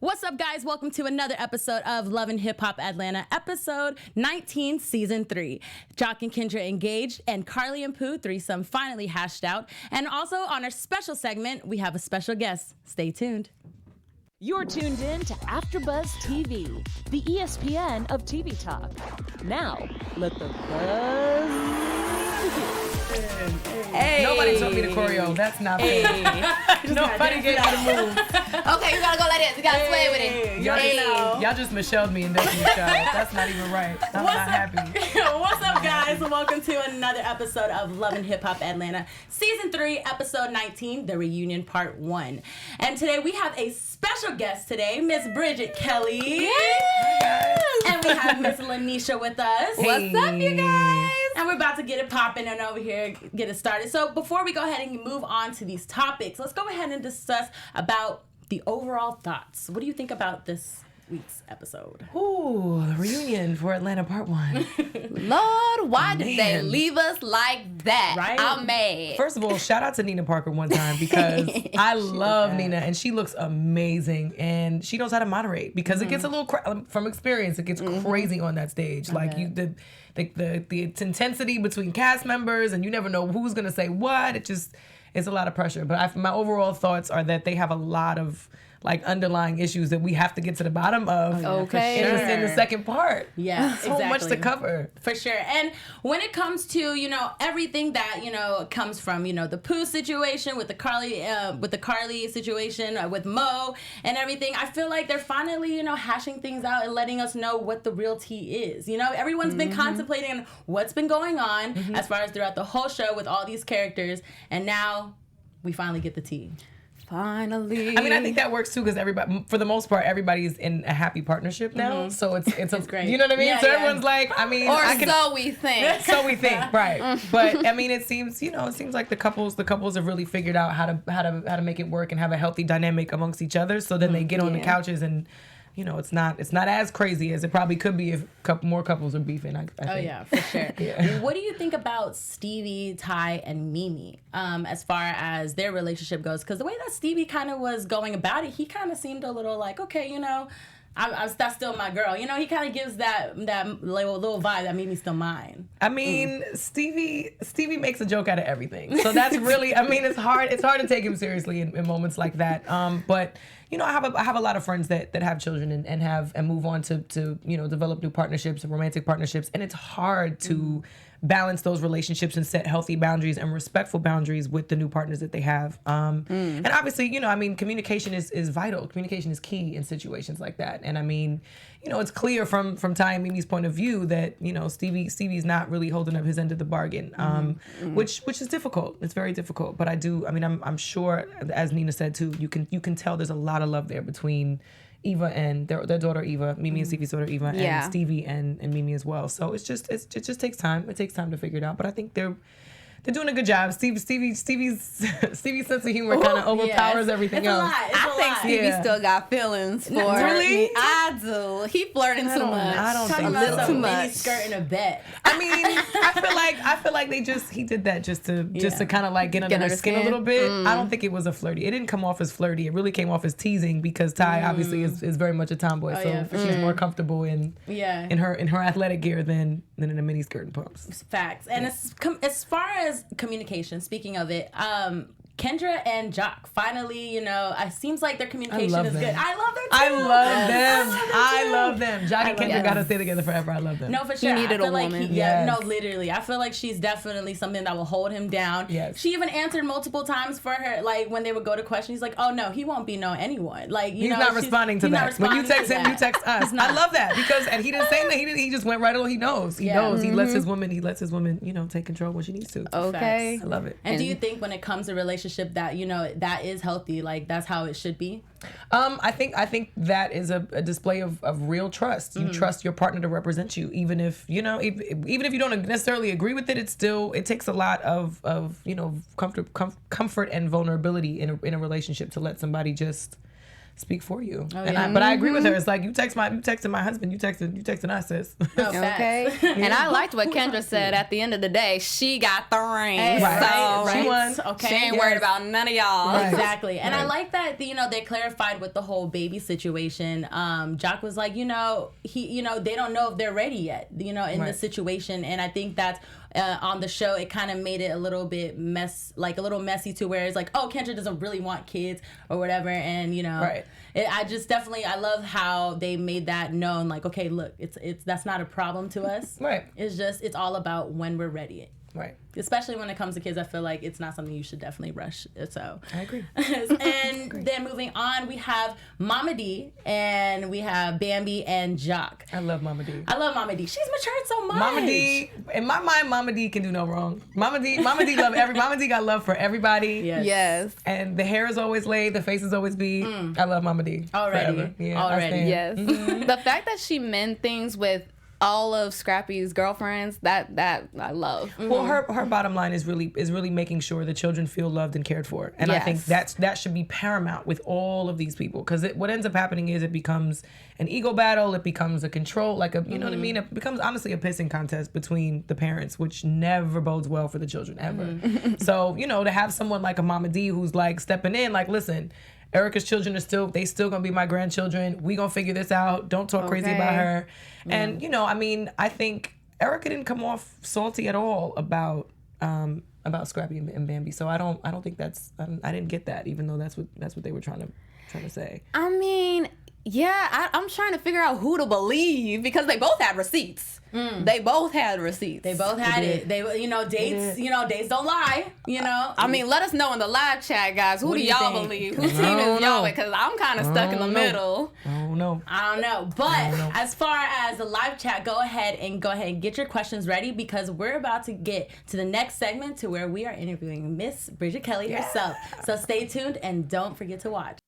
What's up, guys? Welcome to another episode of Love and Hip Hop Atlanta, episode 19, season 3. Jacque and Kendra engaged, and Karli and Pooh threesome finally hashed out. And also on our special segment, we have a special guest. Stay tuned. You're tuned in to AfterBuzz TV, the ESPN of TV talk. Now, let the buzz begin. Hey. Nobody told me to choreo. That's not fair. Nobody gave me the move. Okay, you gotta go like this. You gotta sway with it. Y'all just Michelle'd me in Destiny's Child. That's not even right. I'm not happy. What's up, guys? Welcome to another episode of Love and Hip Hop Atlanta, season 3, episode 19, the reunion part 1. And today we have a special guest today, Miss Bridget Kelly. Yes. And we have Miss Lanisha with us. What's up, you guys? And we're about to get it popping and over here get it started. So before we go ahead and move on to these topics, let's go ahead and discuss about the overall thoughts. What do you think about this week's episode? Ooh, reunion for Atlanta part 1. Lord, why did they leave us like that? Right? I'm mad. First of all, shout out to Nina Parker one time because I love Nina and she looks amazing and she knows how to moderate because it gets a little from experience. It gets crazy on that stage. Like the intensity between cast members and you never know who's gonna say what. It's a lot of pressure. But my overall thoughts are that they have a lot of like underlying issues that we have to get to the bottom of in the second part. Yeah, so much to cover. For sure. And when it comes to, everything that, comes from, the Pooh situation with the Karli situation with Mo and everything, I feel like they're finally, hashing things out and letting us know what the real tea is. Everyone's been contemplating what's been going on as far as throughout the whole show with all these characters. And now we finally get the tea. Finally. I mean, I think that works too because everybody, for the most part, everybody's in a happy partnership now. So it's great. You know what I mean? Yeah, so everyone's like, I mean, so we think. So we think, right? But I mean, it seems like the couples have really figured out how to make it work and have a healthy dynamic amongst each other. So then they get on the couches and. It's not as crazy as it probably could be if more couples are beefing. I think. Oh yeah, for sure. What do you think about Stevie, Ty, and Mimi as far as their relationship goes? Because the way that Stevie kind of was going about it, he kind of seemed a little like, okay, that's still my girl. He kind of gives that little vibe that Mimi's still mine. I mean, Stevie makes a joke out of everything. So that's really, I mean, it's hard to take him seriously in moments like that. But I have a lot of friends that have children and move on to develop new partnerships, romantic partnerships, and it's hard to balance those relationships and set healthy boundaries and respectful boundaries with the new partners that they have. And obviously, communication is vital. Communication is key in situations like that. And I mean, it's clear from Ty and Mimi's point of view that, Stevie's not really holding up his end of the bargain, which is difficult. It's very difficult. But I'm sure, as Nina said too, you can tell there's a lot of love there between Eva and their daughter Eva, Mimi and Stevie's daughter Eva, and Stevie and Mimi as well. So it just takes time. It takes time to figure it out. But I think they're doing a good job. Stevie's sense of humor kind of overpowers everything else. I think Stevie still got feelings for really? me. I do. He flirting too much. I don't think Talking about so. some mini skirt in a bed. I mean, I feel like he did that just to kind of like get under their skin a little bit. I don't think it was a flirty. It didn't come off as flirty. It really came off as teasing because Ty obviously is very much a tomboy. She's more comfortable in her athletic gear than in a mini skirt and pumps. Facts. And as far as communication, speaking of it, Kendra and Jacque finally, it seems like their communication is good. I love them too. I love them. Jacque and Kendra gotta stay together forever. I love them. No, for sure. He needed a woman. Literally. I feel like she's definitely something that will hold him down. Yes. She even answered multiple times for her, like when they would go to questions. He's like, "Oh no, he won't be anyone." Like he's not responding to that. When you text him, you text us. I love that and he didn't say that. He just went right on. He knows. He knows. He lets his woman. Take control when she needs to. Okay. I love it. And do you think when it comes to relationship that that is healthy, like that's how it should be? I think that is a display of real trust. You trust your partner to represent you, even if even if you don't necessarily agree with it. It takes a lot of comfort and vulnerability in a relationship to let somebody just speak for you. yeah. But I agree with her. It's like you texted my husband, you texted us, sis. Okay. And I liked what Kendra said. At the end of the day, she got the ring. Right. So She won. Okay. she ain't worried about none of y'all. Right. Exactly. And I Right. like that, they clarified with the whole baby situation. Jacque was like, they don't know if they're ready yet, in Right. this situation. And I think that's on the show, it kind of made it a little bit messy too, where it's like, oh, Kendra doesn't really want kids or whatever. And, Right. I love how they made that known, like, okay, look, it's that's not a problem to us. Right. It's all about when we're ready. Right. Especially when it comes to kids, I feel like it's not something you should definitely rush. So I agree. And then moving on, we have Mama D and we have Bambi and Jacque. I love Mama D. I love Mama D. She's matured so much. Mama D, in my mind, Mama D can do no wrong. Mama D Mama D got love for everybody. Yes. And the hair is always laid, the face is always beat. I love Mama D. Already. Forever. Yeah, I Already. stand. Yes. The fact that she meant things with all of Scrappy's girlfriends, that I love. Well, her bottom line is really making sure the children feel loved and cared for, and I think that should be paramount with all of these people, because what ends up happening is it becomes an ego battle, it becomes a control, like you know what I mean? It becomes honestly a pissing contest between the parents, which never bodes well for the children ever. So to have someone like a Mama D who's like stepping in, like, listen, Erica's children are still gonna be my grandchildren. We gonna figure this out. Don't talk crazy about her. And I think Erica didn't come off salty at all about Scrappy and Bambi. So I don't think I didn't get that, even though that's what they were trying to say. I mean, yeah, I'm trying to figure out who to believe, because they both had receipts. They both had receipts. They both had it. They dates. Dates don't lie. I mean, let us know in the live chat, guys. Who do y'all believe? Whose team is y'all with? Because I'm kind of stuck in the middle. Oh no. I don't know. But as far as the live chat, go ahead and get your questions ready, because we're about to get to the next segment, to where we are interviewing Miss Bridget Kelly herself. So stay tuned and don't forget to watch.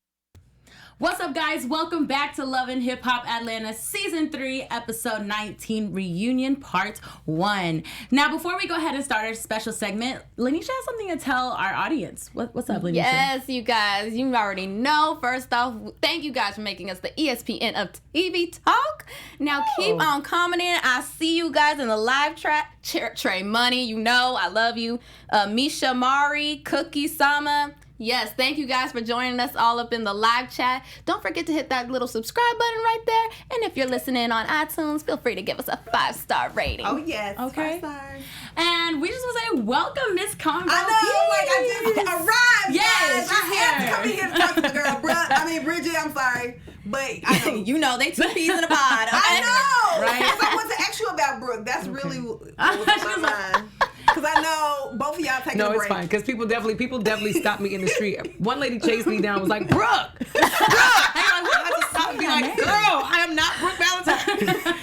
What's up, guys? Welcome back to Love and Hip Hop Atlanta Season 3, Episode 19, Reunion Part 1. Now, before we go ahead and start our special segment, Lanisha has something to tell our audience. What's up, Lanisha? Yes, you guys. You already know. First off, thank you guys for making us the ESPN of TV Talk. Now, keep on commenting. I see you guys in the live chat. Trey Money, I love you. Misha Mari, Cookie Sama. Yes, thank you guys for joining us all up in the live chat. Don't forget to hit that little subscribe button right there. And if you're listening on iTunes, feel free to give us a 5-star rating. Oh, yes. Okay. 5 stars. And we just want to say, welcome, Miss Convo. I know, like, I just arrived. Yes, guys. I had to come in here to talk to the girl. Bridget, I'm sorry. But I know. They 2 peas in a pod. Okay? I know. Right. Because I want to ask you about Brooke. That's really what was on my mind. Because I know both of y'all taking a break. No, it's fine. Because people definitely stopped me in the street. One lady chased me down, was like, Brooke! I had to stop and be like, girl, I am not Brooke Valentine.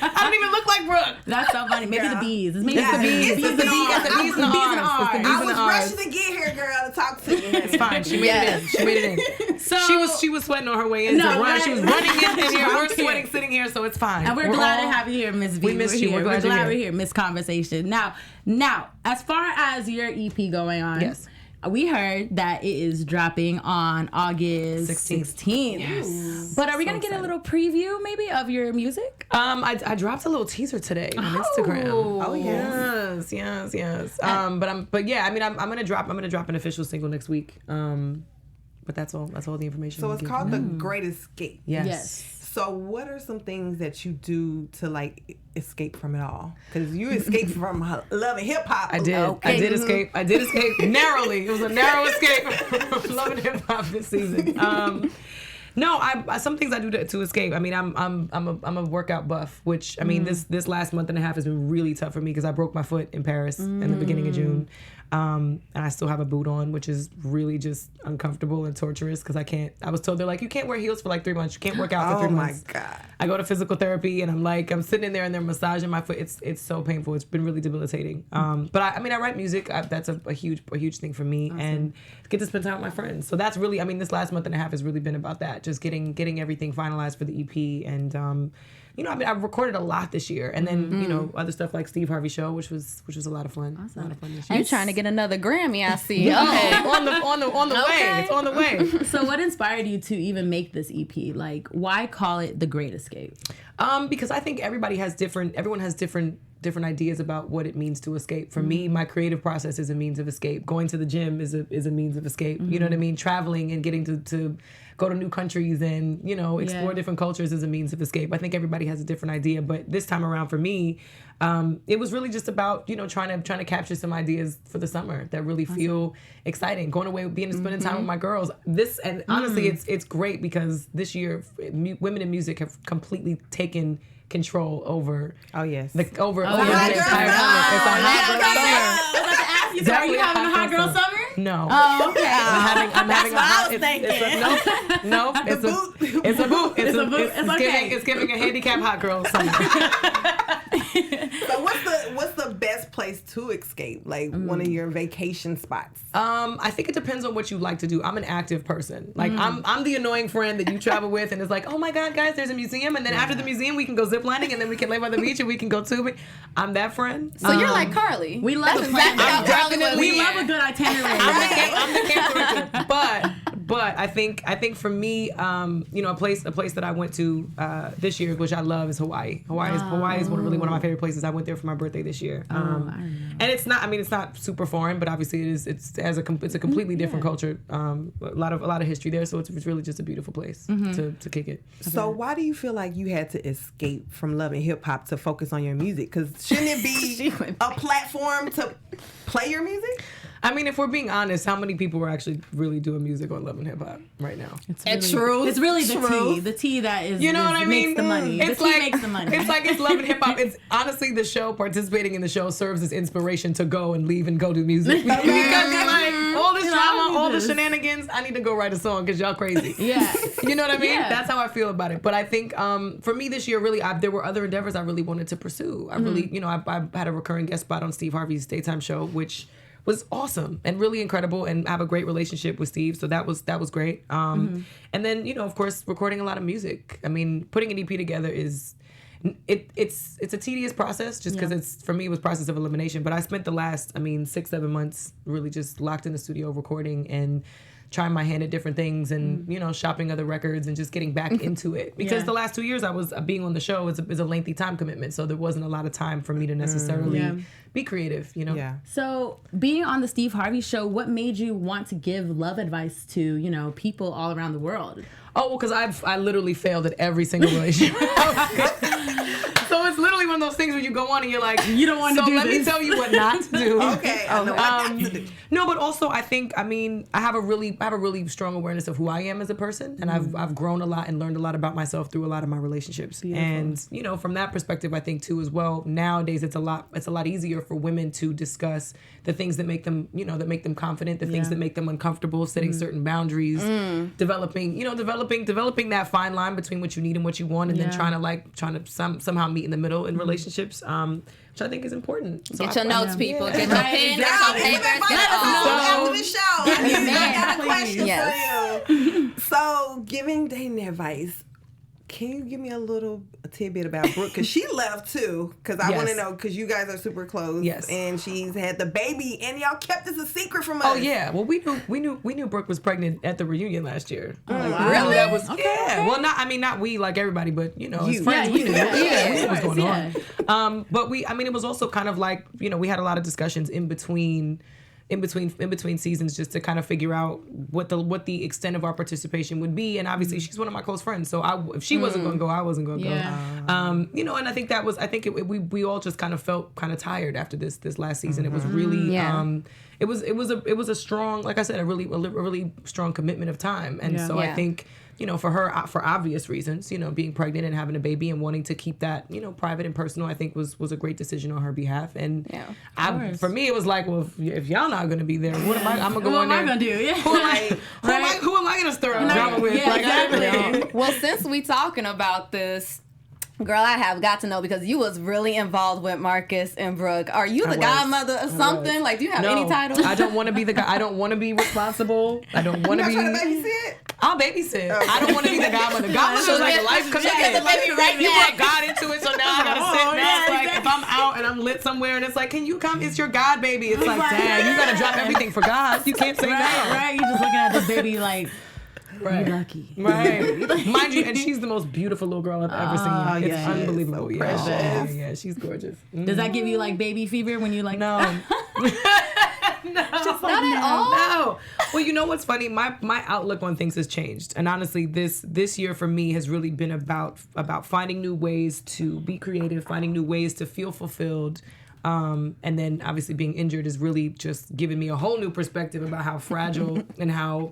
I don't even look like Brooke. That's so funny. Maybe the bees. It's maybe Yeah. the bees. It's the bees. It's the bees and the R's. I was rushing to get here, girl, to talk to you. It's fine. She made it in. She made it in. So She was sweating on her way in. She was running in here. We're sweating sitting here, so it's fine. And we're glad to have you here, Miss V. We missed you. We're glad you're we're here. here, Miss Conversation. Now, as far as your EP going on, yes, we heard that it is dropping on August 16th. Yes. But are we going to get a little preview maybe of your music? I dropped a little teaser today on Instagram. Oh yes. Yes. I'm gonna drop an official single next week. But that's all the information. So it's called The Great Escape. Yes. So what are some things that you do to like escape from it all? Because you escaped from Love and Hip Hop. I did. Okay. I did escape narrowly. It was a narrow escape from Love and Hip Hop this season. No, some things I do to escape. I mean, I'm a workout buff, which I mean this last month and a half has been really tough for me because I broke my foot in Paris in the beginning of June. And I still have a boot on, which is really just uncomfortable and torturous because I was told they're like, you can't wear heels for like 3 months. You can't work out for 3 months. Oh my God. I go to physical therapy and I'm sitting in there and they're massaging my foot. It's so painful. It's been really debilitating. But I write music. That's a huge thing for me, and get to spend time with my friends. So that's really, this last month and a half has really been about that. that, just getting everything finalized for the EP. And you know, I mean, I've recorded a lot this year, and then you know, other stuff like Steve Harvey Show, which was a lot of fun. Awesome. A lot of fun this year. You trying to get another Grammy, I see. on the way. It's on the way. So what inspired you to even make this EP? Like, why call it The Great Escape? Because I think everyone has different ideas about what it means to escape. For me, my creative process is a means of escape. Going to the gym is a means of escape. You know what I mean? Traveling and getting to go to new countries and, you know, explore different cultures is a means of escape. I think everybody has a different idea, but this time around for me, it was really just about, you know, trying to capture some ideas for the summer that really feel exciting. Going away, spending time with my girls. And honestly, it's great because this year, women in music have completely taken control over Oh yes. the entire girl summer. It's a hot girl summer. I was about to ask you, so are Definitely you a having a hot girl summer? No. Oh, okay. I'm having a hot. what I was It's a boot. It's a boot. It's okay. It's giving a handicap hot girl summer. So what's the best place to escape? Like one of your vacation spots? I think it depends on what you like to do. I'm an active person. Like I'm the annoying friend that you travel with, and it's like, oh my God, guys, there's a museum, and then after the museum we can go ziplining, and then we can lay by the beach and we can go tubing. I'm that friend. So you're like Karli. We love That's a plan. exactly how Karli was. We love a good itinerary. I'm the camp director. But I think for me, you know, a place that I went to this year, which I love, is Hawaii. Hawaii is really one of my favorite places. I went there for my birthday this year. And it's not super foreign, but obviously it's a completely different culture. A lot of history there, so it's really just a beautiful place to kick it. So why do you feel like you had to escape from loving hip hop to focus on your music? Because shouldn't it be a platform to play your music? I mean, if we're being honest, how many people are actually really doing music on Love and Hip Hop right now? It's really the tea. The tea that is, you know what I mean? Makes the money. It's the tea makes the money. It's like it's Love and Hip Hop. It's honestly the show, participating in the show serves as inspiration to go and leave and go do music. Because it's like all this drama, all the shenanigans, I need to go write a song because y'all crazy. Yeah. You know what I mean? Yeah. That's how I feel about it. But I think for me this year, really, there were other endeavors I really wanted to pursue. I really, you know, I had a recurring guest spot on Steve Harvey's daytime show, which was awesome and really incredible, and I have a great relationship with Steve, so that was great. And then, you know, of course, recording a lot of music. I mean, putting an EP together is it's a tedious process just because for me it was process of elimination. But I spent the last 6-7 months really just locked in the studio recording and trying my hand at different things and, you know, shopping other records and just getting back into it. Because the last 2 years I was being on the show is a lengthy time commitment. So there wasn't a lot of time for me to necessarily be creative, you know? Yeah. So being on the Steve Harvey Show, what made you want to give love advice to, you know, people all around the world? Oh, well, because I literally failed at every single relationship. So it's literally one of those things where you go on and you're like, you don't want to do this. So let me tell you what not to do. Okay, I know what not to do. No, but also I think, I have a really strong awareness of who I am as a person, and I've grown a lot and learned a lot about myself through a lot of my relationships. Beautiful. And, you know, from that perspective, I think too as well, nowadays it's a lot easier for women to discuss the things that make them, you know, that make them confident, the things that make them uncomfortable, setting certain boundaries, developing that fine line between what you need and what you want, and then trying to somehow meet in the middle in relationships, which I think is important. So Get your notes, people. Get your pen, get Girl, your paper. let us know after the show. I got a question Yes. for you. So, giving dating advice, can you give me a tidbit about Brooke? Because she left too. Because I want to know, because you guys are super close. Yes. And she's had the baby, and y'all kept this a secret from us. Oh yeah. Well, we knew Brooke was pregnant at the reunion last year. Oh, Like, wow. really? That was Okay. Well, not we like everybody, but you know, as You. friends, we knew. We knew what was going Yeah. on. But it was also kind of like, you know, we had a lot of discussions in between seasons just to kind of figure out what the extent of our participation would be. And obviously she's one of my close friends, so if she wasn't going to go, I wasn't going to go. You know, and I think we all just kind of felt kind of tired after this last season. It was really it was a strong, like I said, a really strong commitment of time. And so I think, you know, for her, for obvious reasons, you know, being pregnant and having a baby and wanting to keep that, you know, private and personal, I think was a great decision on her behalf. And for me, it was like, well, if y'all not going to be there, what am I? I'm going to go in there. What am I going to do? Yeah. Who am I going to stir up drama with? Yeah, exactly. Well, since we talking about this, Girl, I have got to know because you was really involved with Marcus and Brooke. Are you the godmother or something? Like, do you have any title? I don't want to be the guy. I don't want to be responsible. I don't want to be. Trying to babysit? I'll babysit. Okay. I don't want to be the godmother. Godmother is like a life commitment. Get the baby right You back. brought God into it, so now I gotta sit back. Like if I'm out and I'm lit somewhere and it's like, can you come? It's your God baby. It's like, dang, you gotta drop everything for God. You can't say no. Right. You're just looking at this baby like. Right. You're lucky. Right. Mind you, and she's the most beautiful little girl I've ever seen. It's unbelievable. So Yeah, she's gorgeous. Does that give you like baby fever when you like No. No. Just not at all. No. Well, you know what's funny? My outlook on things has changed. And honestly, this year for me has really been about finding new ways to be creative, finding new ways to feel fulfilled. And then obviously being injured is really just giving me a whole new perspective about how fragile and how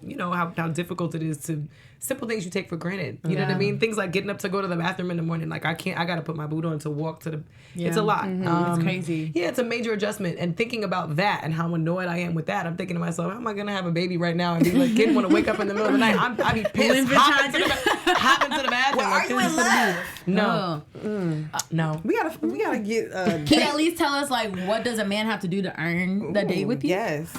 difficult it is to simple things you take for granted. You know what I mean? Things like getting up to go to the bathroom in the morning. Like I got to put my boot on to walk to the, it's a lot. It's crazy. Yeah, it's a major adjustment. And thinking about that and how annoyed I am with that, I'm thinking to myself, how am I going to have a baby right now and be like, kid want to wake up in the middle of the night? I'd be pissed. Hopping to the bathroom. Well, are you in love? No. No. We gotta get. Can you at least tell us like what does a man have to do to earn the date with you? Yes.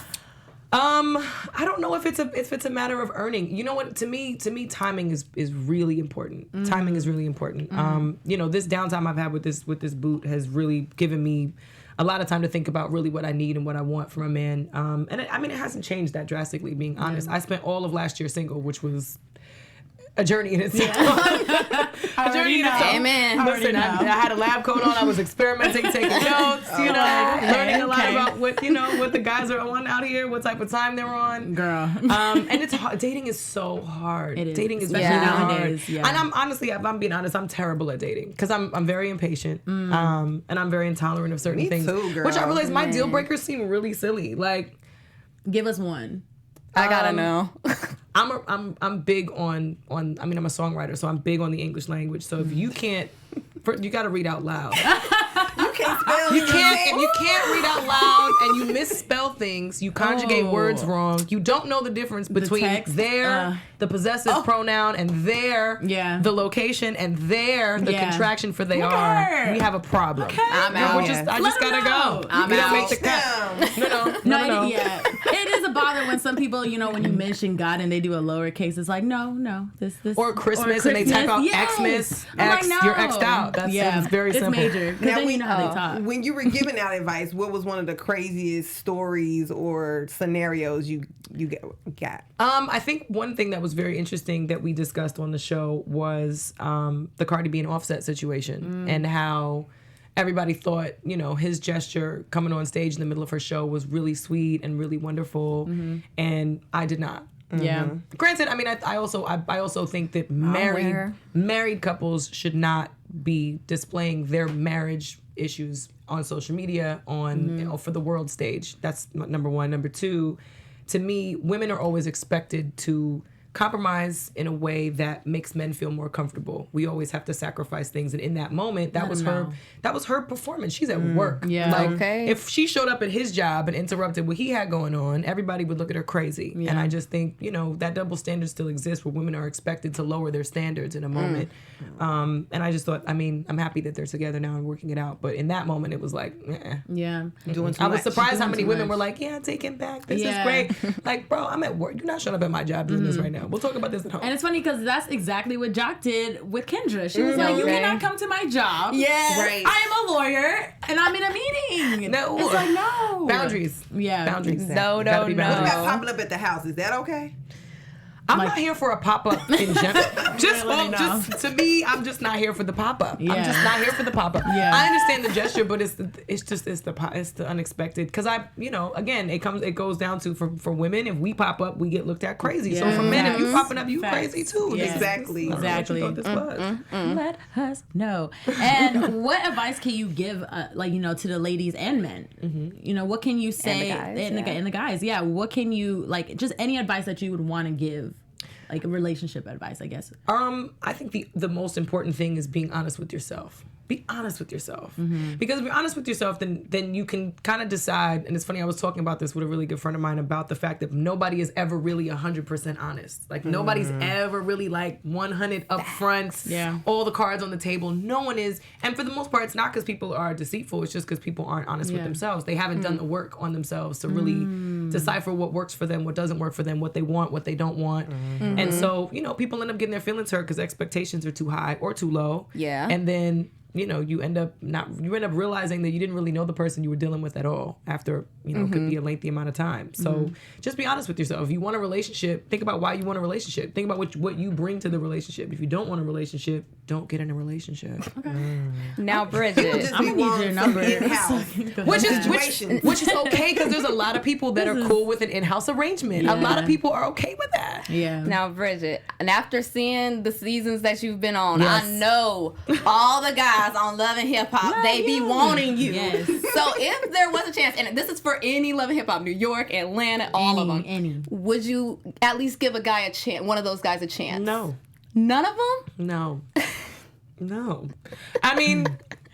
I don't know if it's a matter of earning. You know what? To me, timing is really important. Timing is really important. This downtime I've had with this boot has really given me a lot of time to think about really what I need and what I want from a man. It hasn't changed that drastically, being honest. I spent all of last year single, which was a journey in itself. A journey in itself. Amen. Listen, I had a lab coat on. I was experimenting, taking notes, learning a lot about what the guys are on out here, what type of time they're on. Girl. And it's hard. Dating is so hard. It is. Dating is Especially very nowadays, hard. yeah. And I'm honestly, if I'm being honest, I'm terrible at dating because I'm very impatient. And I'm very intolerant of certain things. too, girl. Which I realize my deal breakers seem really silly. Like, Give us one. I gotta know. I'm big on I'm a songwriter, so I'm big on the English language. So if you can't, you got to read out loud. You can't spell. If you can't read out loud and you misspell things, you conjugate words wrong. You don't know the difference between text, the possessive pronoun, and the location, and the contraction for they are. We have a problem. Okay. I'm out. I just gotta go. I'm We don't out. make the cut. No. Yeah. It is a bother when some people, when you mention God and they do a lowercase, it's like, no, this. Or Christmas, and they type out Xmas. You're X'd out. It's very simple. It's major. Because then you know how they talk. When you were giving out advice, what was one of the craziest stories or scenarios you got? I think one thing that was very interesting that we discussed on the show was the Cardi B and Offset situation and how everybody thought, his gesture coming on stage in the middle of her show was really sweet and really wonderful, and I did not. Yeah. Granted, I also think that married couples should not be displaying their marriage issues on social media for the world stage. That's number one. Number two, to me, women are always expected to compromise in a way that makes men feel more comfortable. We always have to sacrifice things, and in that moment, that was her performance. She's at work. Yeah. If she showed up at his job and interrupted what he had going on, everybody would look at her crazy. Yeah. And I just think, that double standard still exists where women are expected to lower their standards in a moment. And I just thought, I'm happy that they're together now and working it out. But in that moment, it was like, Yeah. I was surprised how many women were like, yeah, take him back. This is great. Like, bro, I'm at work. You're not showing up at my job doing this right now. We'll talk about this at home. And it's funny because that's exactly what Jacque did with Kendra. She was like, you cannot come to my job. Yes. Right. I am a lawyer and I'm in a meeting. No. It's like, no. Boundaries. Yeah. Boundaries. No. What about popping up at the house? Is that okay? I'm not here for a pop-up in general. To me, I'm just not here for the pop-up. Yeah. I'm just not here for the pop-up. Yeah. I understand the gesture, but it's the unexpected. Because again, it goes down to for women, if we pop up, we get looked at crazy. So for men, if you popping up, you crazy too. Yeah. Exactly. I don't know what you thought this was. Let us know. And what advice can you give, to the ladies and men? What can you say? And the guys, yeah. What can you, just any advice that you would want to give? Like relationship advice, I guess. I think the most important thing is being honest with yourself. be honest with yourself. Because if you're honest with yourself, then you can kind of decide. And it's funny, I was talking about this with a really good friend of mine about the fact that nobody is ever really 100% honest. Like nobody's ever really like 100 up front. Yeah. All the cards on the table. No one is. And for the most part, it's not because people are deceitful. It's just because people aren't honest with themselves. They haven't done the work on themselves to really decipher what works for them, what doesn't work for them, what they want, what they don't want. And so, you know, people end up getting their feelings hurt because expectations are too high or too low. Yeah. And then, you know, you end up realizing that you didn't really know the person you were dealing with at all after, you know, could be a lengthy amount of time. So just be honest with yourself. If you want a relationship, think about why you want a relationship. Think about what you bring to the relationship. If you don't want a relationship, don't get in a relationship. Now, Bridget. I'm gonna need your number. Which is okay because there's a lot of people that are cool with an in-house arrangement. A lot of people are okay with that. Yeah. Now, Bridget, and after seeing the seasons that you've been on, I know all the guys on Love and Hip Hop, they be wanting you. Yes. So if there was a chance, and this is for any Love and Hip Hop, New York, Atlanta, all of them, would you at least give a guy a chance, one of those guys a chance? No. None of them? No. No. I mean,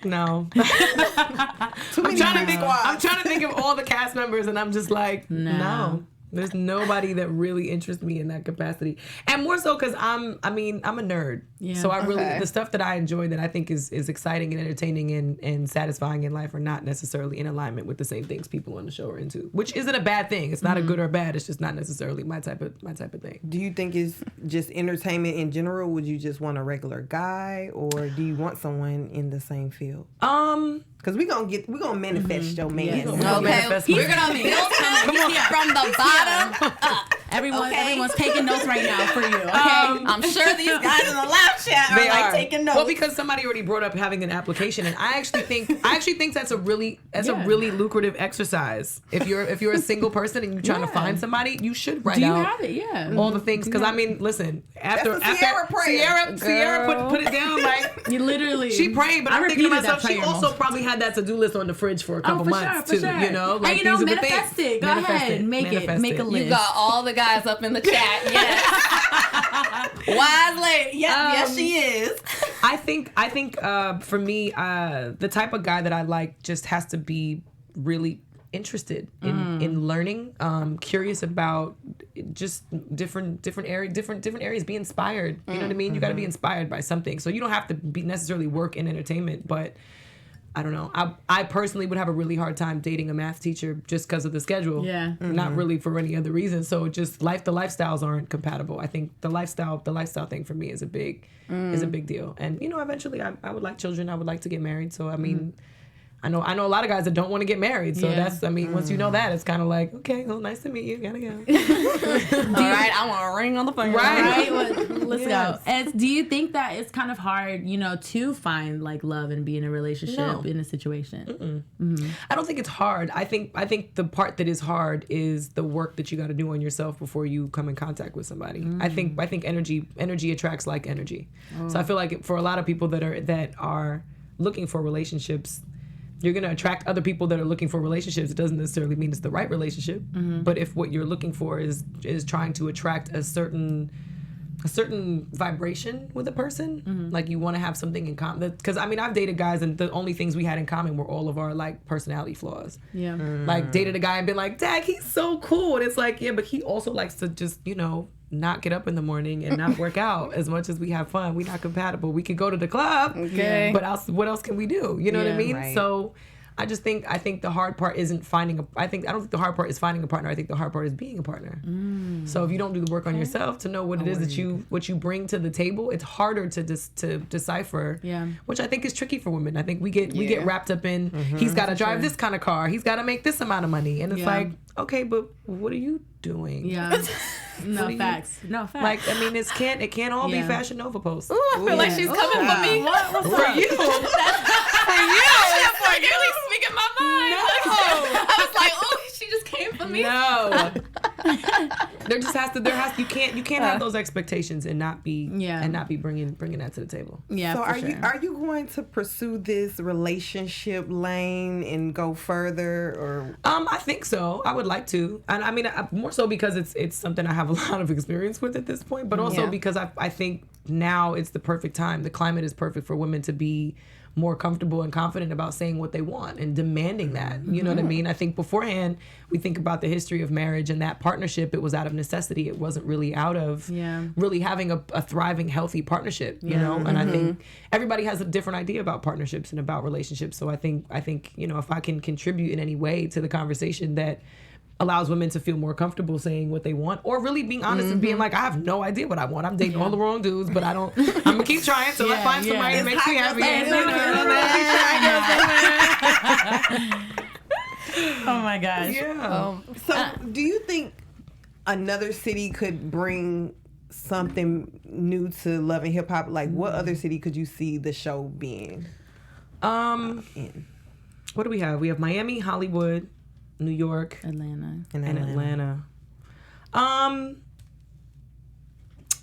no. I'm trying to think of all the cast members, and I'm just like, no. There's nobody that really interests me in that capacity. And more so because I'm a nerd. Yeah. So the stuff that I enjoy that I think is exciting and entertaining and satisfying in life are not necessarily in alignment with the same things people on the show are into. Which isn't a bad thing. It's not a good or bad. It's just not necessarily my type of thing. Do you think it's just entertainment in general? Would you just want a regular guy, or do you want someone in the same field? Because we're gonna manifest your man. Okay, we're gonna build him from the bottom up. Everyone's taking notes right now for you. Okay, I'm sure these guys in the live chat are taking notes. Well, because somebody already brought up having an application, and I actually think that's a really lucrative exercise. If you're a single person and you're trying to find somebody, you should write out all the things. Because I mean, listen, after Sierra put it down, like you literally she prayed, but I'm thinking to myself, she also probably had that to-do list on the fridge for a couple months too. You know, like these are the things. It. Go ahead, make a list. You got all the guys up in the chat. Yes. Wise lady. Yes, she is. I think for me, the type of guy that I like just has to be really interested in learning, curious about just different areas, be inspired. You know what I mean? You got to be inspired by something. So you don't have to be necessarily work in entertainment, but I don't know. I personally would have a really hard time dating a math teacher just because of the schedule. Yeah. Not really for any other reason. So just the lifestyles aren't compatible. I think the lifestyle thing for me is a big deal. And you know, eventually I would like children. I would like to get married. So I mean, I know a lot of guys that don't want to get married. So once you know that, it's kind of like, okay, well, nice to meet you. Gotta go. All right, I want a ring on the finger. Right. Let's go. And do you think that it's kind of hard, you know, to find like love and be in a relationship in a situation? I don't think it's hard. I think the part that is hard is the work that you got to do on yourself before you come in contact with somebody. I think energy attracts like energy. So I feel like for a lot of people that are looking for relationships, you're going to attract other people that are looking for relationships. It doesn't necessarily mean it's the right relationship. But if what you're looking for is trying to attract a certain vibration with a person, like you want to have something in common. Because I mean, I've dated guys and the only things we had in common were all of our like personality flaws. Yeah. Like dated a guy and been like, Dag, he's so cool. And it's like, yeah, but he also likes to just, you know, not get up in the morning and not work out as much as we have fun. We're not compatible. We could go to the club, but what else can we do? You know what I mean? Right. So I think the hard part isn't finding I don't think the hard part is finding a partner. I think the hard part is being a partner. So if you don't do the work on yourself to know what it is that what you bring to the table, it's harder to decipher. Yeah. Which I think is tricky for women. I think we get wrapped up in he's got to drive this kind of car, he's got to make this amount of money, and it's like, okay, but what are you doing? Yeah. No facts. Like, I mean, it can't all be Fashion Nova posts. Ooh, I feel like she's coming for me. What's for up? you. For you. Like, really speaking my mind. No. I was like, oh, she just came for me. No. You can't have those expectations and not be bringing that to the table. Yeah. So are you going to pursue this relationship lane and go further, or? I think so. I would like to, and I mean more so because it's something I have a lot of experience with at this point, but also because I think now it's the perfect time. The climate is perfect for women to be more comfortable and confident about saying what they want and demanding that. You know what I mean? I think beforehand, we think about the history of marriage and that partnership, it was out of necessity. It wasn't really out of really having a thriving, healthy partnership, you know? And I think everybody has a different idea about partnerships and about relationships. So I think, you know, if I can contribute in any way to the conversation that allows women to feel more comfortable saying what they want, or really being honest and being like, I have no idea what I want. I'm dating all the wrong dudes, but I'm gonna keep trying till I find somebody that makes me happy. Oh my gosh. Yeah. So do you think another city could bring something new to Love and Hip Hop? Like, what other city could you see the show being in? What do we have? We have Miami, Hollywood, New York, Atlanta. and Atlanta.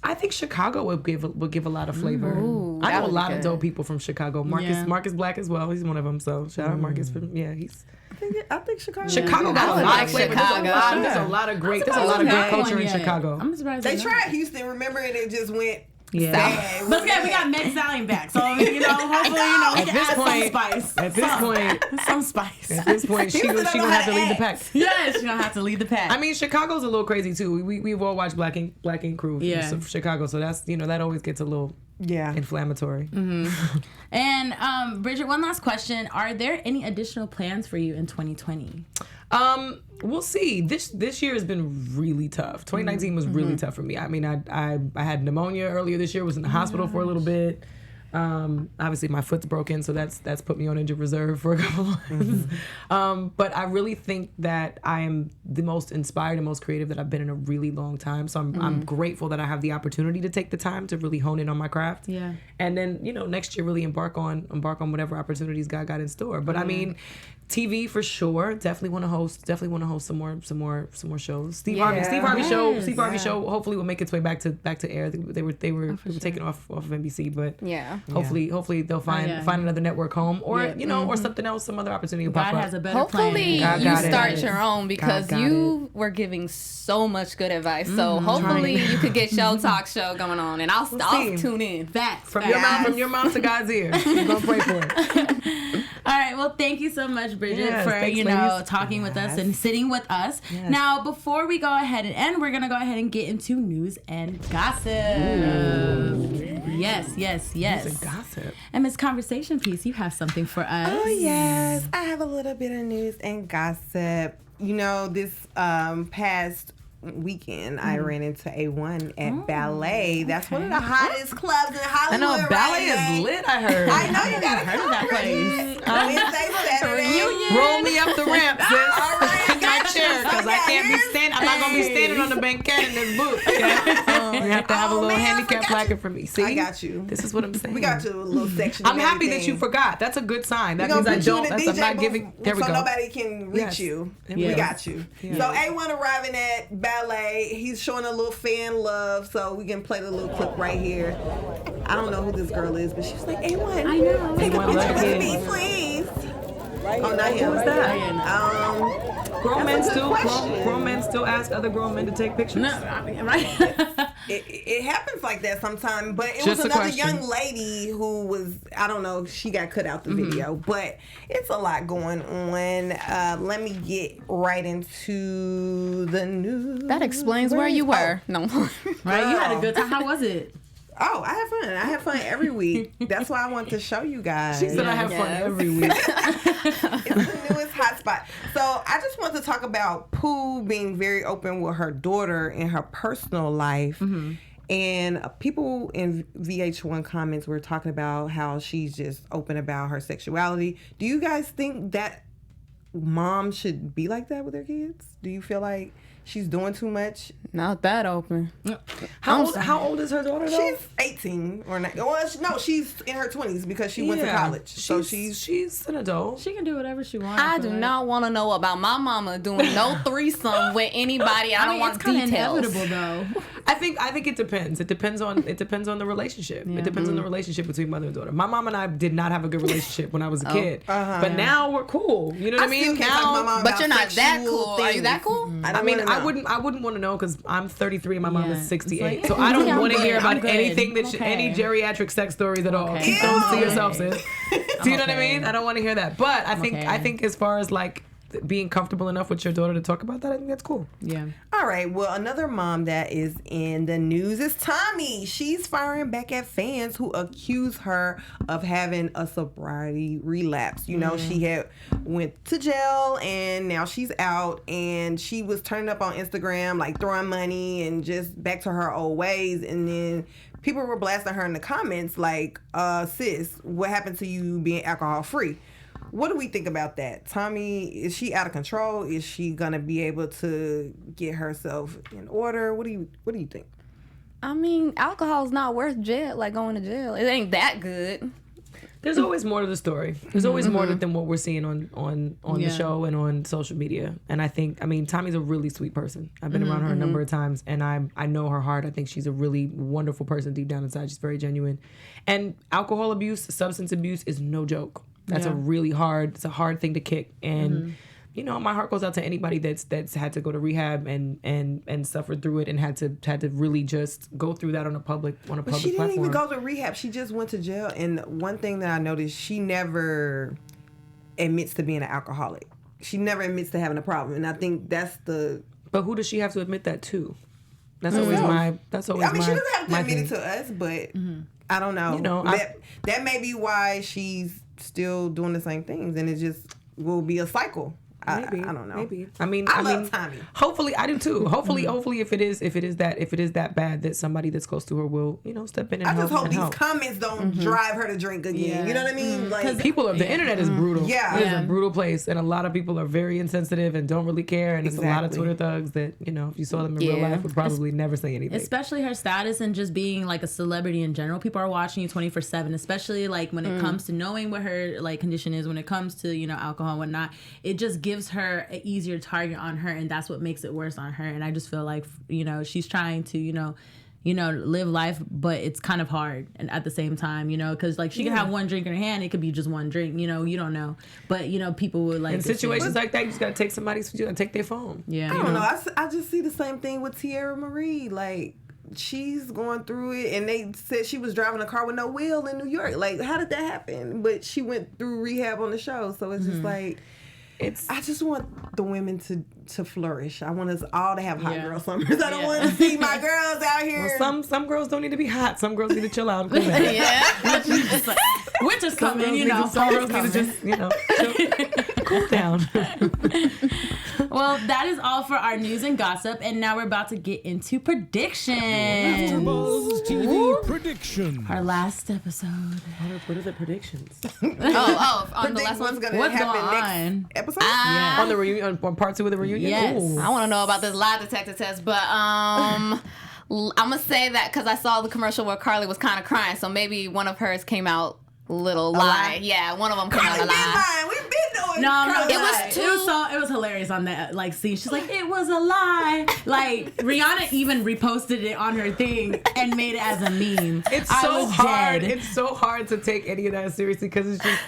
I think Chicago would give a lot of flavor. I know a lot of dope people from Chicago. Marcus Black as well. He's one of them. So shout out Marcus. He's. I think Chicago. Chicago got a lot of flavor. There's a lot of great culture in Chicago. I'm surprised They tried Houston, remember, and it just went. Yeah. But we got Meg Stallion back, so you know, hopefully, you know, we can add some spice. At this point, some spice. At this point, she gonna have to lead the pack. Yeah, she's gonna have to lead the pack. I mean, Chicago's a little crazy too. We've all watched Black Ink Crew from Chicago, so that's, you know, that always gets a little inflammatory. And Bridget, one last question: are there any additional plans for you in 2020? We'll see. This year has been really tough. 2019 was really tough for me. I mean, I had pneumonia earlier this year. Was in the hospital for a little bit. Obviously my foot's broken, so that's put me on injured reserve for a couple months. But I really think that I am the most inspired and most creative that I've been in a really long time. So I'm grateful that I have the opportunity to take the time to really hone in on my craft. Yeah. And then, you know, next year really embark on whatever opportunities God got in store. But I mean, TV for sure. Definitely want to host some more shows. Steve Harvey show hopefully will make its way back to air. They were taken off of NBC, but hopefully they'll find another network home, or or something else, some other opportunity will pop up. God has a better hopefully plan. you start your own, because you were giving so much good advice. So hopefully you could get your talk show going on, and I'll tune in. From your mouth to God's ear. We're gonna pray for it. All right. Well, thank you so much, Bridget, for talking with us and sitting with us. Yes. Now, before we go ahead and end, we're gonna go ahead and get into news and gossip. Yes. News and gossip. And Miss Conversation Piece, you have something for us. Oh yes, I have a little bit of news and gossip. You know, this past weekend I ran into A1 at Ballet. That's one of the hottest clubs in Hollywood. I know Ballet is lit. I heard. I know you gotta come that place. Wednesday, Saturday. Roll me up the ramp, sis. All right, in my chair, because I can't be standing. I'm not gonna be standing on the banquette in this booth. Okay? You have to have a little handicap placard for me. See, I got you. This is what I'm saying. We got you a little section. I'm happy that you forgot. That's a good sign. That means I don't. I'm not giving. There we go. So nobody can reach you. We got you. So A1 arriving at Ballet. He's showing a little fan love, so we can play the little clip right here. I don't know who this girl is, but she was like, A1, I know. Take a picture with me, please. Oh, not him. Who is that? Grown men still ask other grown men to take pictures. No, right? It happens like that sometimes, but it Just was a another question. young lady who was, I don't know, she got cut out the video, but it's a lot going on. Let me get right into the news. That explains where you were. No. Right? You had a good time. How was it? Oh, I have fun every week. That's why I want to show you guys. She said I have fun every week. It's the newest hotspot. So I just want to talk about Pooh being very open with her daughter in her personal life. And people in VH1 comments were talking about how she's just open about her sexuality. Do you guys think that mom should be like that with their kids? Do you feel like she's doing too much? Not that open. How old is her daughter though? She's 18 or not. Well, no, she's in her 20s because she went to college. So she's an adult. She can do whatever she wants. I do not want to know about my mama doing no threesome with anybody. I don't want it's details. Inevitable though. I think it depends. It depends on the relationship. It depends on the relationship between mother and daughter. My mom and I did not have a good relationship when I was a kid, but now we're cool. You know what I mean? Now, but you're not that cool. Are you that cool? I mean, I wouldn't want to know because I'm 33 and my mom is 68, so I don't want to hear about anything that any geriatric sex stories at all. Keep those to yourself, sis. Do you know what I mean? I don't want to hear that. But I think as far as like being comfortable enough with your daughter to talk about that, I think that's cool. Yeah. All right. Well, another mom that is in the news is Tommy. She's firing back at fans who accuse her of having a sobriety relapse. You know, she had went to jail and now she's out, and she was turning up on Instagram, like throwing money and just back to her old ways. And then people were blasting her in the comments like, sis, what happened to you being alcohol free? What do we think about that? Tommy, is she out of control? Is she gonna be able to get herself in order? What do you think? I mean, alcohol's not worth jail, like going to jail. It ain't that good. There's always more to the story. There's always more than what we're seeing on the show and on social media. And I mean, Tommy's a really sweet person. I've been around her a number of times, and I know her heart. I think she's a really wonderful person deep down inside. She's very genuine. And alcohol abuse, substance abuse is no joke. That's it's a hard thing to kick. And you know, my heart goes out to anybody that's had to go to rehab and suffered through it and had to really just go through that on a public platform. But she didn't even go to rehab. She just went to jail. And one thing that I noticed, she never admits to being an alcoholic. She never admits to having a problem. And I think that's the... But who does she have to admit that to? That's always my... That's always I mean, she doesn't have to admit thing. it to us, but I don't know. You know, that may be why she's still doing the same things, and it just will be a cycle. Maybe, I don't know. Maybe. I mean, Tommy. Hopefully, I do too. Hopefully, if it is that bad, that somebody that's close to her will, you know, step in and help. I just hope these comments don't drive her to drink again. Yeah. You know what I mean? Like, the internet is brutal. Yeah. It is a brutal place, and a lot of people are very insensitive and don't really care. And it's a lot of Twitter thugs that, you know, if you saw them in real life, would probably never say anything. Especially her status and just being like a celebrity in general. People are watching you 24/7. Especially like when it comes to knowing what her like condition is. When it comes to, you know, alcohol and whatnot, it just gives her an easier target on her, and that's what makes it worse on her. And I just feel like, you know, she's trying to, you know, live life, but it's kind of hard. And at the same time, you know, because like she can have one drink in her hand, it could be just one drink, you know, you don't know. But, you know, people would like... In situations like that, you just got to take somebody's... You got to take their phone. Yeah. I don't know. I just see the same thing with Tierra Marie. Like, she's going through it, and they said she was driving a car with no wheel in New York. Like, how did that happen? But she went through rehab on the show, so it's just like... I just want the women to flourish. I want us all to have hot girl summers. I don't want to see my girls out here. Well, some girls don't need to be hot. Some girls need to chill out and cool down. Winter's coming, you know. Some girls need to just, you know, cool down. Well, that is all for our news and gossip, and now we're about to get into predictions. AfterBuzz TV prediction. Our last episode. What are the predictions? On the last What's one. gonna What's happen going next on? episode? On the reunion, on part 2 of the reunion. Yes. Ooh. I want to know about this lie detector test, but I'm gonna say that because I saw the commercial where Karli was kind of crying, so maybe one of hers came out little lie. Yeah, one of them came out a lie. We've been doing No, it was too- it was hilarious on that like scene. She's like, it was a lie. Like Rihanna even reposted it on her thing and made it as a meme. It's I so was hard. dead. It's so hard to take any of that seriously because it's just.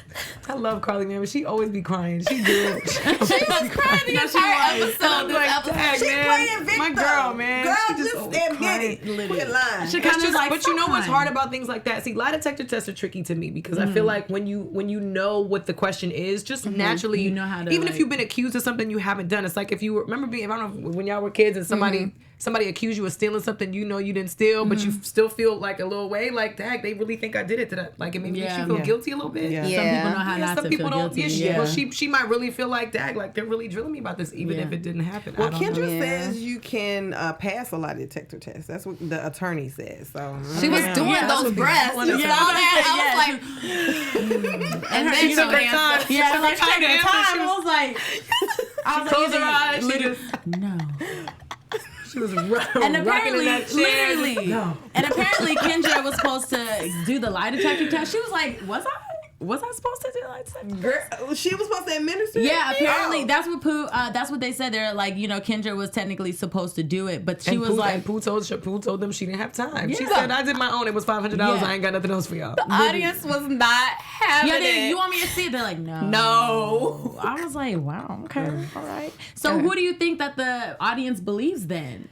I love Karli, man, but she always be crying. She do. She was crying the entire episode. This episode. Dang, She man, playing victim. my girl, man. Girl, She just always admit crying. it. Quit lying. She It's kind of just, like, but you know what's fine. hard about things like that? See, lie detector tests are tricky to me because I feel like when you know what the question is, just naturally, You know how to, even if like- you've been accused of something you haven't done. It's like if you remember being, I don't know, when y'all were kids and somebody accused you of stealing something you know you didn't steal, but you still feel like a little way, like, dang, they really think I did it to that. Like, it makes you feel guilty a little bit. Yeah. Some people know how not Some to people feel don't. guilty. Well, she might really feel like, dang, like they're really drilling me about this, even if it didn't happen. Well, I don't know. Kendra says you can pass a lie detector test. That's what the attorney says. So She was doing that's those what breaths. You people- saw that? I was like, and then she took her time. answered. She Yeah, took like her time to answer. I was like, Closed her eyes. She just no. she was And rocking in apparently, that chair. literally, No. and apparently Kendra was supposed to do the lie detector test. She was like, was I supposed to do the lie detector test? girl, she was supposed to administer it? Yeah, apparently Oh. that's what they said. They're like, you know, Kendra was technically supposed to do it, but she was Pooh, like, and Pooh told them she didn't have time. She Yeah. said, I did my own. It was $500. Yeah. I ain't got nothing else for y'all. The audience was not having Yeah, it. you want me to see it? They're like, no. No. I was like, wow, okay, all right. So who do you think that the audience believes then?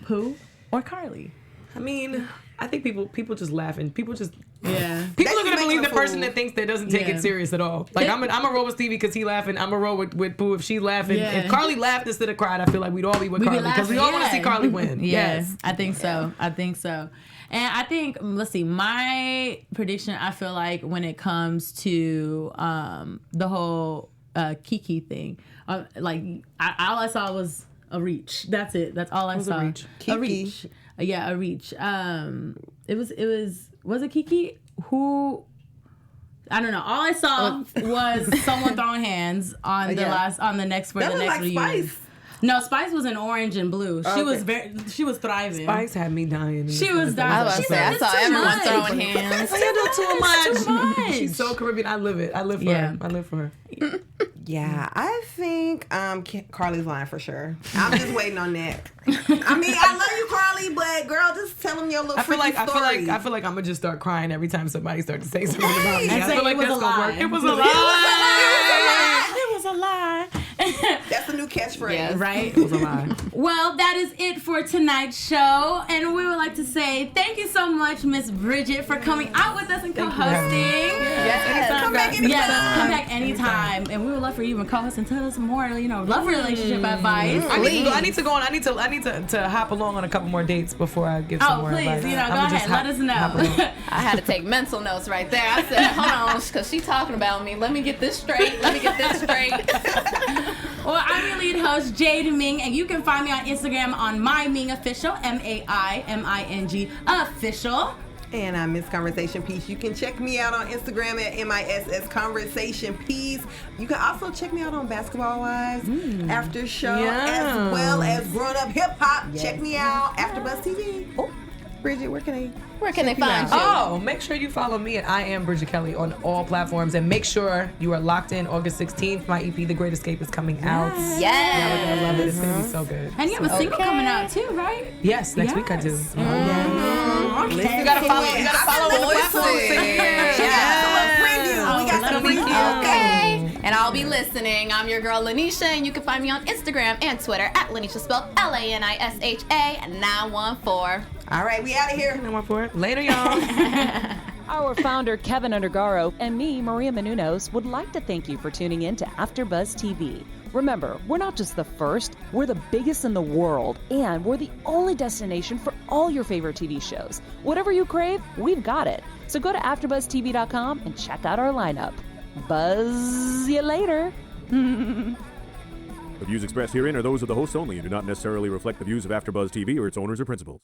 Pooh or Karli? I mean, I think people just laughing. People are They gonna just believe the making a person fool. that thinks that doesn't take Yeah. it serious at all. Like I'm a roll with Stevie because he laughing. I'm a roll with Pooh if she laughing. Yeah. If Karli laughed instead of cried, I feel like we'd all be with We be Karli because we all laughing, want to see Karli win. Yeah, Yes. I think so. I think so. And I think, let's see, my prediction, I feel like when it comes to the whole Kiki thing, all I saw was a reach. That's it. That's all I saw. a reach? A reach. Yeah, a reach. Was it Kiki? Who? I don't know. All I saw was someone throwing hands on the next That was like reunion. Spice. No, Spice was in orange and blue. She was thriving. Spice had me dying. She was dying. I was She about to say, I said, saw "It's too everyone much." throwing hands. You do too much. Too much. She's so Caribbean. I live it. I live for Yeah. her. I live for her. Yeah, I think Karli's lying for sure. I'm just waiting on that. I mean, I love you, Karli, but girl, just tell them your little I feel freaky story. like I'm gonna just start crying every time somebody starts to say something about me. And I say feel like it was that's a gonna lie. work. It was a It was a lie. It was a lie. That's the new catchphrase. Yes. Right? It was a lie. Well, that is it for tonight's show. And we would like to say thank you so much, Miss Bridget, for coming out with us and co-hosting. Yes. Come back anytime. Yes, come back anytime. And we would love for you to co-host and tell us some more, love relationship advice. I need to go on. I need to hop along on a couple more dates before I give some Oh, more please, advice. go I'ma just ahead. Let us hop along. know. I had to take mental notes right there. I said, hold on, because she's talking about me. Let me get this straight. Well, I'm your lead host, Jade Ming, and you can find me on Instagram on MyMingOfficial, MAIMING official. And I Miss Conversation Piece. You can check me out on Instagram at MISS Conversation Piece. You can also check me out on Basketball Wives, After Show, as well as Grown Up Hip Hop. Check me out, AfterBuzz TV. Oh, Bridget, where can they find you? Oh, make sure you follow me at I Am Bridget Kelly on all platforms, and make sure you are locked in August 16th. My EP, The Great Escape, is coming out. Yes. Yeah, we're gonna love it. It's gonna be so good. And you have a single coming out too, right? Yes, next week I do. Okay. You gotta follow. You gotta follow the platforms. We got some preview. Okay. And I'll be listening. I'm your girl Lanisha, and you can find me on Instagram and Twitter at Lanisha, spelled LANISHA 914. All right, we out of here. Later, y'all. Our founder, Kevin Undergaro, and me, Maria Menounos, would like to thank you for tuning in to AfterBuzz TV. Remember, we're not just the first, we're the biggest in the world, and we're the only destination for all your favorite TV shows. Whatever you crave, we've got it. So go to AfterBuzzTV.com and check out our lineup. Buzz you later. The views expressed herein are those of the hosts only and do not necessarily reflect the views of AfterBuzz TV or its owners or principals.